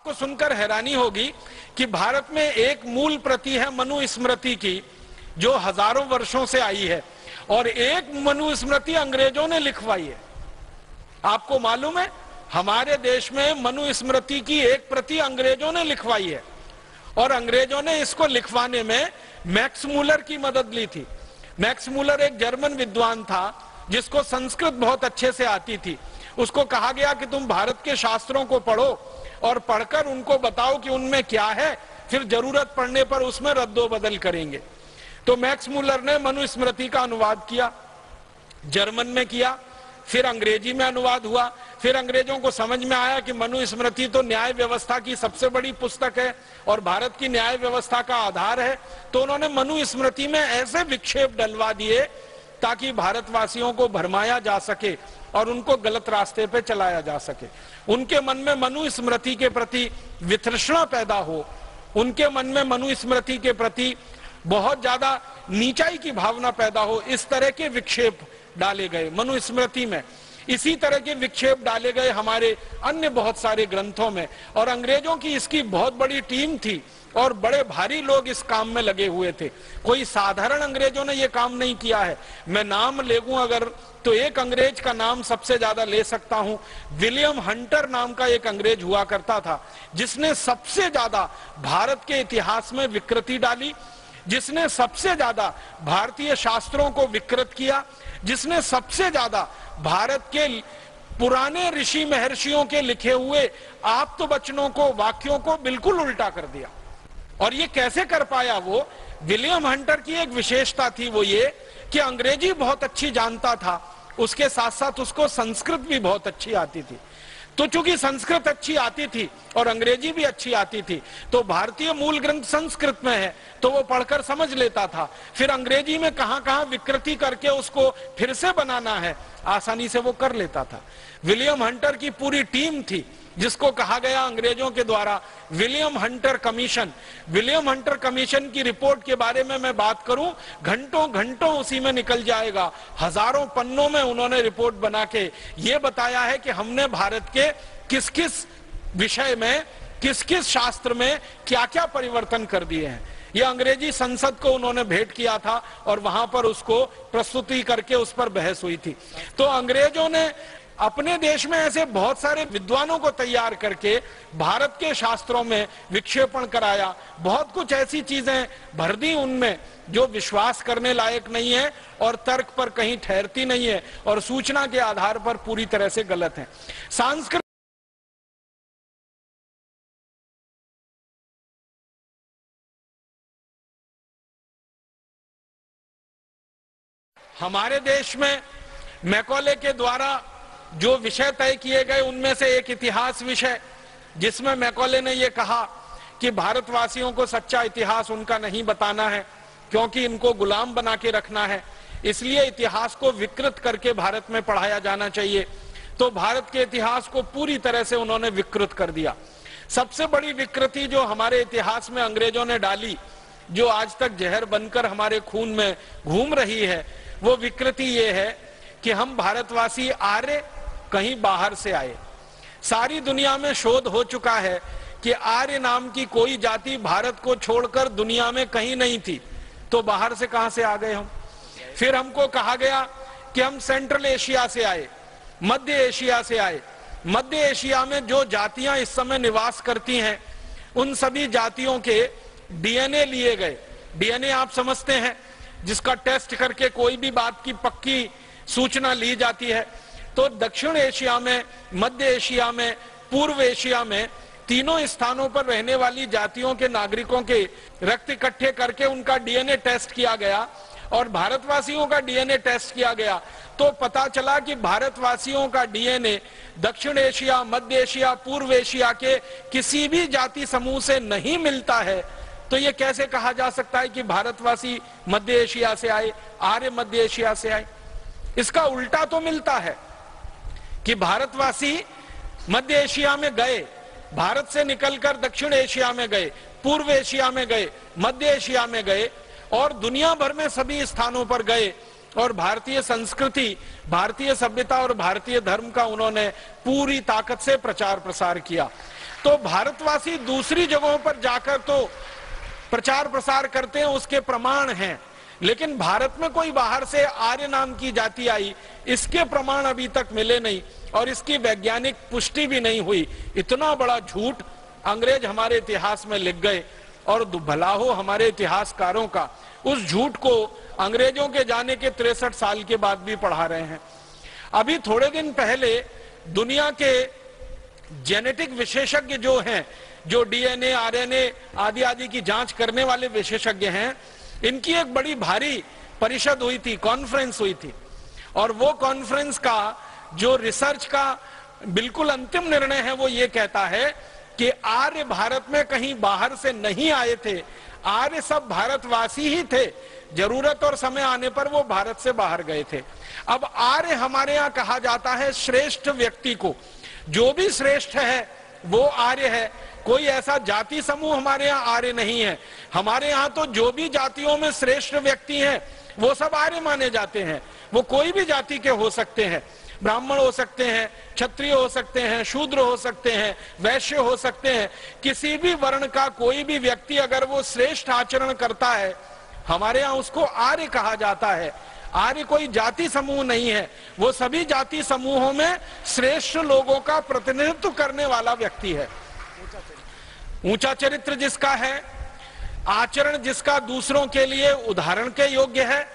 आपको सुनकर हैरानी होगी कि भारत में एक मूल प्रति है मनुस्मृति की, जो हजारों वर्षों से आई है, और एक मनुस्मृति अंग्रेजों ने लिखवाई है। आपको मालूम है, हमारे देश में मनुस्मृति की एक प्रति अंग्रेजों ने लिखवाई है, और अंग्रेजों ने इसको लिखवाने में मैक्स मूलर की मदद ली थी। मैक्स मूलर एक जर्मन विद्वान था जिसको संस्कृत बहुत अच्छे से आती थी। उसको कहा गया कि तुम भारत के शास्त्रों को पढ़ो और पढ़कर उनको बताओ कि उनमें क्या है, फिर जरूरत पड़ने पर उसमें रद्दो बदल करेंगे। तो मैक्स मूलर ने मनुस्मृति का अनुवाद किया, जर्मन में किया, फिर अंग्रेजी में अनुवाद हुआ। फिर अंग्रेजों को समझ में आया कि मनुस्मृति तो न्याय व्यवस्था की सबसे बड़ी पुस्तक है और भारत की न्याय व्यवस्था का आधार है, तो उन्होंने मनुस्मृति में ऐसे विक्षेप डलवा दिए ताकि भारतवासियों को भरमाया जा सके और उनको गलत रास्ते पे चलाया जा सके। उनके मन में मनुस्मृति के प्रति वितृष्णा पैदा हो, उनके मन में मनुस्मृति के प्रति बहुत ज्यादा नीचाई की भावना पैदा हो, इस तरह के विक्षेप डाले गए मनुस्मृति में। इसी तरह के विक्षेप डाले गए हमारे अन्य बहुत सारे ग्रंथों में, और अंग्रेजों की इसकी बहुत बड़ी टीम थी और बड़े भारी लोग इस काम में लगे हुए थे। कोई साधारण अंग्रेजों ने यह काम नहीं किया है। मैं नाम ले लूं अगर, तो एक अंग्रेज का नाम सबसे ज्यादा ले सकता हूं। विलियम हंटर नाम का एक अंग्रेज हुआ करता था, जिसने सबसे ज्यादा भारत के इतिहास में विकृति डाली, जिसने सबसे ज्यादा भारतीय शास्त्रों को विकृत किया, जिसने सबसे ज्यादा भारत के पुराने ऋषि महर्षियों के लिखे हुए आप्त वचनों को, वाक्यों को बिल्कुल उल्टा कर दिया। और ये कैसे कर पाया? वो विलियम हंटर की एक विशेषता थी, वो ये कि अंग्रेजी बहुत अच्छी जानता था, उसके साथ साथ उसको संस्कृत भी बहुत अच्छी आती थी। तो चूंकि संस्कृत अच्छी आती थी और अंग्रेजी भी अच्छी आती थी, तो भारतीय मूल ग्रंथ संस्कृत में है तो वो पढ़कर समझ लेता था। फिर अंग्रेजी में कहां कहां विकृति करके उसको फिर से बनाना है, आसानी से वो कर लेता था। विलियम हंटर की पूरी टीम थी, जिसको कहा गया अंग्रेजों के द्वारा William Hunter commission. William Hunter commission की रिपोर्ट के बारे में मैं बात करूं, घंटों घंटों उसी में निकल जाएगा। हजारों पन्नों में उन्होंने रिपोर्ट बना के ये बताया है कि हमने भारत के किस किस विषय में, किस किस शास्त्र में क्या क्या परिवर्तन कर दिए हैं। ये अंग्रेजी संसद को उन्होंने भेंट किया था और वहां पर उसको प्रस्तुति करके उस पर बहस हुई थी। तो अंग्रेजों ने अपने देश में ऐसे बहुत सारे विद्वानों को तैयार करके भारत के शास्त्रों में विक्षेपण कराया, बहुत कुछ ऐसी चीजें भर दी उनमें जो विश्वास करने लायक नहीं है और तर्क पर कहीं ठहरती नहीं है और सूचना के आधार पर पूरी तरह से गलत है। संस्कृत हमारे देश में मैकॉले के द्वारा जो विषय तय किए गए उनमें से एक इतिहास विषय, जिसमें मैकॉले ने यह कहा कि भारतवासियों को सच्चा इतिहास उनका नहीं बताना है, क्योंकि इनको गुलाम बना के रखना है, इसलिए इतिहास को विकृत करके भारत में पढ़ाया जाना चाहिए। तो भारत के इतिहास को पूरी तरह से उन्होंने विकृत कर दिया। सबसे बड़ी विकृति जो हमारे इतिहास में अंग्रेजों ने डाली, जो आज तक जहर बनकर हमारे खून में घूम रही है, वो विकृति ये है कि हम भारतवासी आर्य कहीं बाहर से आए। सारी दुनिया में शोध हो चुका है कि आर्य नाम की कोई जाति भारत को छोड़कर दुनिया में कहीं नहीं थी, तो बाहर से कहां से आ गए हम? फिर हमको कहा गया कि हम सेंट्रल एशिया से आए, मध्य एशिया से आए। मध्य एशिया में जो जातियां इस समय निवास करती हैं, उन सभी जातियों के डीएनए लिए गए। डीएनए आप समझते हैं, जिसका टेस्ट करके कोई भी बात की पक्की सूचना ली जाती है। तो दक्षिण एशिया में, मध्य एशिया में, पूर्व एशिया में, तीनों स्थानों पर रहने वाली जातियों के नागरिकों के रक्त इकट्ठे करके उनका डीएनए टेस्ट किया गया और भारतवासियों का डीएनए टेस्ट किया गया। तो पता चला कि भारतवासियों का डीएनए दक्षिण एशिया, मध्य एशिया, पूर्व एशिया के किसी भी जाति समूह से नहीं मिलता है। तो ये कैसे कहा जा सकता है कि भारतवासी मध्य एशिया से आए, आर्य मध्य एशिया से आए? इसका उल्टा तो मिलता है कि भारतवासी मध्य एशिया में गए, भारत से निकलकर दक्षिण एशिया में गए, पूर्व एशिया में गए, मध्य एशिया में गए और दुनिया भर में सभी स्थानों पर गए और भारतीय संस्कृति, भारतीय सभ्यता और भारतीय धर्म का उन्होंने पूरी ताकत से प्रचार प्रसार किया। तो तो भारतवासी दूसरी जगहों पर जाकर तो प्रचार प्रसार करते हैं, उसके प्रमाण हैं, लेकिन भारत में कोई बाहर से आर्य नाम की जाति आई, इसके प्रमाण अभी तक मिले नहीं और इसकी वैज्ञानिक पुष्टि भी नहीं हुई। इतना बड़ा झूठ अंग्रेज हमारे इतिहास में लिख गए और भला हो हमारे इतिहासकारों का उस झूठ को अंग्रेजों के जाने के 63 साल के बाद भी पढ़ा रहे हैं। अभी थोड़े दिन पहले दुनिया के जेनेटिक विशेषज्ञ जो हैं, जो डीएनए आरएनए आदि आदि की जांच करने वाले विशेषज्ञ हैं, इनकी एक बड़ी भारी परिषद हुई थी, कॉन्फ्रेंस हुई थी, और वो कॉन्फ्रेंस का जो रिसर्च का बिल्कुल अंतिम निर्णय है वो ये कहता है कि आर्य भारत में कहीं बाहर से नहीं आए थे, आर्य सब भारतवासी ही थे, जरूरत और समय आने पर वो भारत से बाहर गए थे। अब आर्य हमारे यहाँ कहा जाता है श्रेष्ठ व्यक्ति को, जो भी श्रेष्ठ है वो आर्य है। कोई ऐसा जाति समूह हमारे यहाँ आर्य नहीं है। हमारे यहाँ तो जो भी जातियों में श्रेष्ठ व्यक्ति हैं वो सब आर्य माने जाते हैं। वो कोई भी जाति के हो सकते हैं, ब्राह्मण हो सकते हैं, क्षत्रिय हो सकते हैं, शूद्र हो सकते हैं, वैश्य हो सकते हैं। किसी भी वर्ण का कोई भी व्यक्ति अगर वो श्रेष्ठ आचरण करता है, हमारे यहाँ उसको आर्य कहा जाता है। आर्य कोई जाति समूह नहीं है, वो सभी जाति समूहों में श्रेष्ठ लोगों का प्रतिनिधित्व करने वाला व्यक्ति है। ऊंचा चरित्र जिसका है, आचरण जिसका दूसरों के लिए उदाहरण के योग्य है,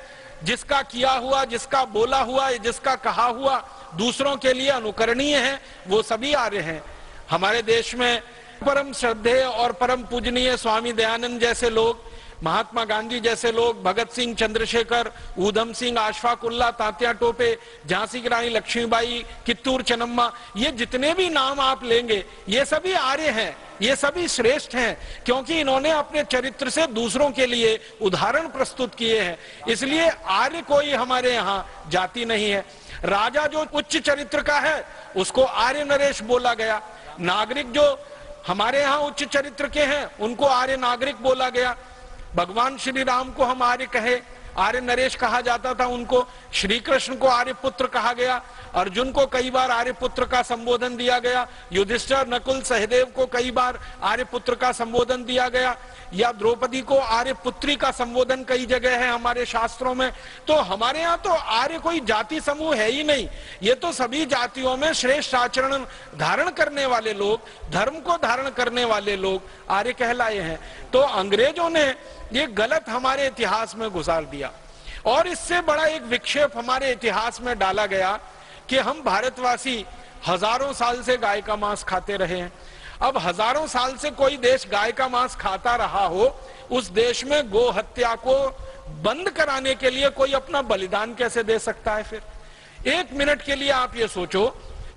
जिसका किया हुआ, जिसका बोला हुआ, जिसका कहा हुआ दूसरों के लिए अनुकरणीय है, वो सभी आर्य हैं। हमारे देश में परम श्रद्धेय और परम पूजनीय स्वामी दयानंद जैसे लोग, महात्मा गांधी जैसे लोग, भगत सिंह, चंद्रशेखर, ऊधम सिंह, अशफाक उल्लाह, तात्या टोपे, झांसी की रानी लक्ष्मीबाई, कित्तूर चन्नम्मा, ये जितने भी नाम आप लेंगे ये सभी आर्य हैं, ये सभी श्रेष्ठ हैं, क्योंकि इन्होंने अपने चरित्र से दूसरों के लिए उदाहरण प्रस्तुत किए हैं। इसलिए आर्य कोई हमारे यहाँ जाति नहीं है। राजा जो उच्च चरित्र का है उसको आर्य नरेश बोला गया, नागरिक जो हमारे यहाँ उच्च चरित्र के हैं उनको आर्य नागरिक बोला गया। भगवान श्री राम को हम आर्य कहे, आर्य नरेश कहा जाता था उनको। श्री कृष्ण को आर्य पुत्र कहा गया, अर्जुन को कई बार आर्य पुत्र का संबोधन दिया गया, युधिष्ठिर, नकुल, सहदेव को कई बार आर्य पुत्र का संबोधन दिया गया, या द्रौपदी को आर्य पुत्री का संबोधन कई जगह है हमारे शास्त्रों में। तो हमारे यहाँ तो आर्य कोई जाति समूह है ही नहीं, ये तो सभी जातियों में श्रेष्ठ आचरण धारण करने वाले लोग, धर्म को धारण करने वाले लोग आर्य कहलाए हैं। तो अंग्रेजों ने ये गलत हमारे इतिहास में गुजार दिया और इससे बड़ा एक विक्षेप हमारे इतिहास में डाला गया कि हम भारतवासी हजारों साल से गाय का मांस खाते रहे हैं। अब हजारों साल से कोई देश गाय का मांस खाता रहा हो, उस देश में गो हत्या को बंद कराने के लिए कोई अपना बलिदान कैसे दे सकता है? फिर एक मिनट के लिए आप ये सोचो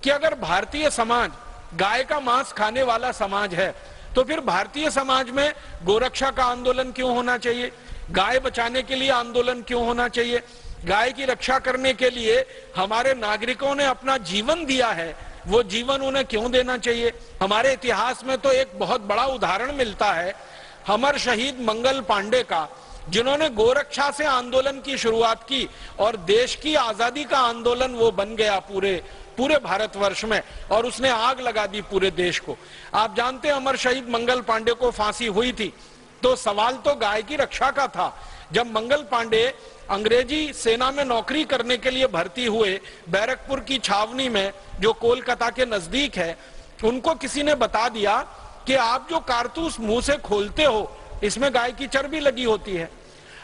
कि अगर भारतीय समाज गाय का मांस खाने वाला समाज है तो फिर भारतीय समाज में गोरक्षा का आंदोलन क्यों होना चाहिए? गाय बचाने के लिए आंदोलन क्यों होना चाहिए? गाय की रक्षा करने के लिए हमारे नागरिकों ने अपना जीवन दिया है, वो जीवन उन्हें क्यों देना चाहिए? हमारे इतिहास में तो एक बहुत बड़ा उदाहरण मिलता है अमर शहीद मंगल पांडे का, जिन्होंने गोरक्षा से आंदोलन की शुरुआत की और देश की आजादी का आंदोलन वो बन गया पूरे भारतवर्ष में, और उसने आग लगा दी पूरे देश को। आप जानते हैं अमर शहीद मंगल पांडे को फांसी हुई थी तो सवाल तो गाय की रक्षा का था। जब मंगल पांडे अंग्रेजी सेना में नौकरी करने के लिए भर्ती हुए बैरकपुर की छावनी में, जो कोलकाता के नजदीक है, उनको किसी ने बता दिया कि आप जो कारतूस मुंह से खोलते हो इसमें गाय की चर्बी लगी होती है,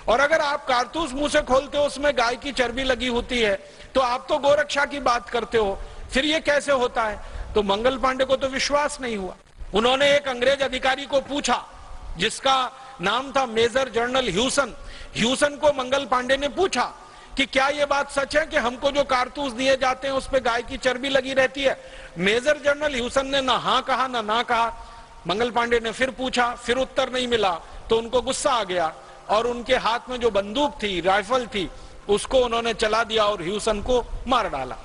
और अगर आप कारतूस मुंह से खोलते हो उसमें गाय की चर्बी लगी होती है तो आप तो गोरक्षा की बात करते हो, फिर ये कैसे होता है? तो मंगल पांडे को तो विश्वास नहीं हुआ। उन्होंने एक अंग्रेज अधिकारी को पूछा जिसका नाम था मेजर जनरल ह्यूसन को मंगल पांडे ने पूछा कि क्या ये बात सच है कि हमको जो कारतूस दिए जाते हैं उस पे गाय की चर्बी लगी रहती है? मेजर जनरल ह्यूसन ने ना हाँ कहा ना कहा। मंगल पांडे ने फिर पूछा, फिर उत्तर नहीं मिला तो उनको गुस्सा आ गया और उनके हाथ में जो बंदूक थी, राइफल थी, उसको उन्होंने चला दिया और ह्यूसन को मार डाला।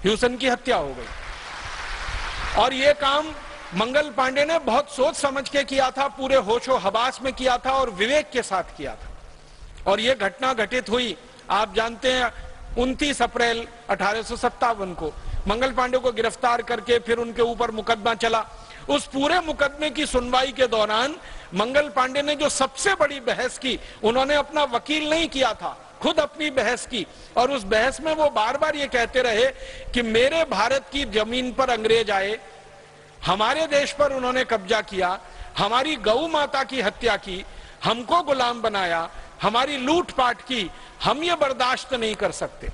ह्यूसन की हत्या हो गई। और ये काम मंगल पांडे ने बहुत सोच समझ के किया था, पूरे होशो हवास में किया था और विवेक के साथ किया था। और ये घटना घटित हुई, आप जानते हैं, 29 अप्रैल 1857 को मंगल पांडे को गिरफ्तार करके फिर उनके ऊपर मुकदमा चला। उस पूरे मुकदमे की सुनवाई के दौरान मंगल पांडे ने जो सबसे बड़ी बहस की, उन्होंने अपना वकील नहीं किया था, खुद अपनी बहस की, और उस बहस में वो बार बार ये कहते रहे कि मेरे भारत की जमीन पर अंग्रेज आए, हमारे देश पर उन्होंने कब्जा किया, हमारी गौ माता की हत्या की, हमको गुलाम बनाया, हमारी लूटपाट की, हम ये बर्दाश्त नहीं कर सकते।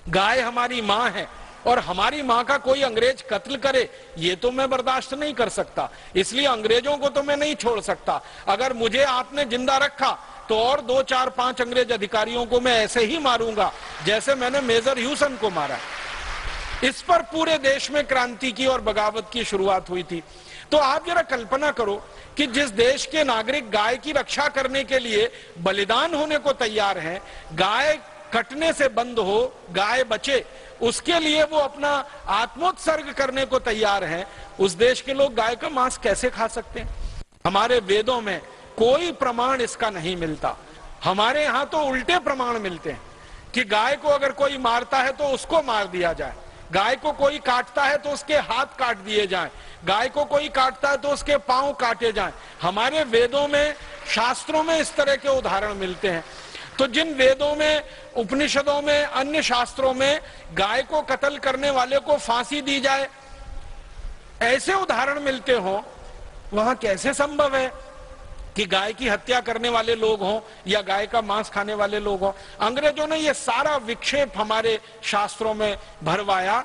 गाय हमारी मां है और हमारी मां का कोई अंग्रेज कत्ल करे, ये तो मैं बर्दाश्त नहीं कर सकता, इसलिए अंग्रेजों को तो मैं नहीं छोड़ सकता। अगर मुझे आपने जिंदा रखा तो और 2, 4, 5 अंग्रेज अधिकारियों को मैं ऐसे ही मारूंगा जैसे मैंने मेजर ह्यूसन को मारा। इस पर पूरे देश में क्रांति की और बगावत की शुरुआत हुई थी। तो आप जरा कल्पना करो कि जिस देश के नागरिक गाय की रक्षा करने के लिए बलिदान होने को तैयार हैं, गाय कटने से बंद हो, गाय बचे, उसके लिए वो अपना आत्मोत्सर्ग करने को तैयार हैं, उस देश के लोग गाय का मांस कैसे खा सकते हैं? हमारे वेदों में कोई प्रमाण इसका नहीं मिलता। हमारे यहाँ तो उल्टे प्रमाण मिलते हैं कि गाय को अगर कोई मारता है तो उसको मार दिया जाए, गाय को कोई काटता है तो उसके हाथ काट दिए जाएं, गाय को कोई काटता है तो उसके पांव काटे जाएं। हमारे वेदों में, शास्त्रों में इस तरह के उदाहरण मिलते हैं। तो जिन वेदों में, उपनिषदों में, अन्य शास्त्रों में गाय को कत्ल करने वाले को फांसी दी जाए, ऐसे उदाहरण मिलते हो, वहां कैसे संभव है कि गाय की हत्या करने वाले लोग हों या गाय का मांस खाने वाले लोग हों? अंग्रेजों ने ये सारा विक्षेप हमारे शास्त्रों में भरवाया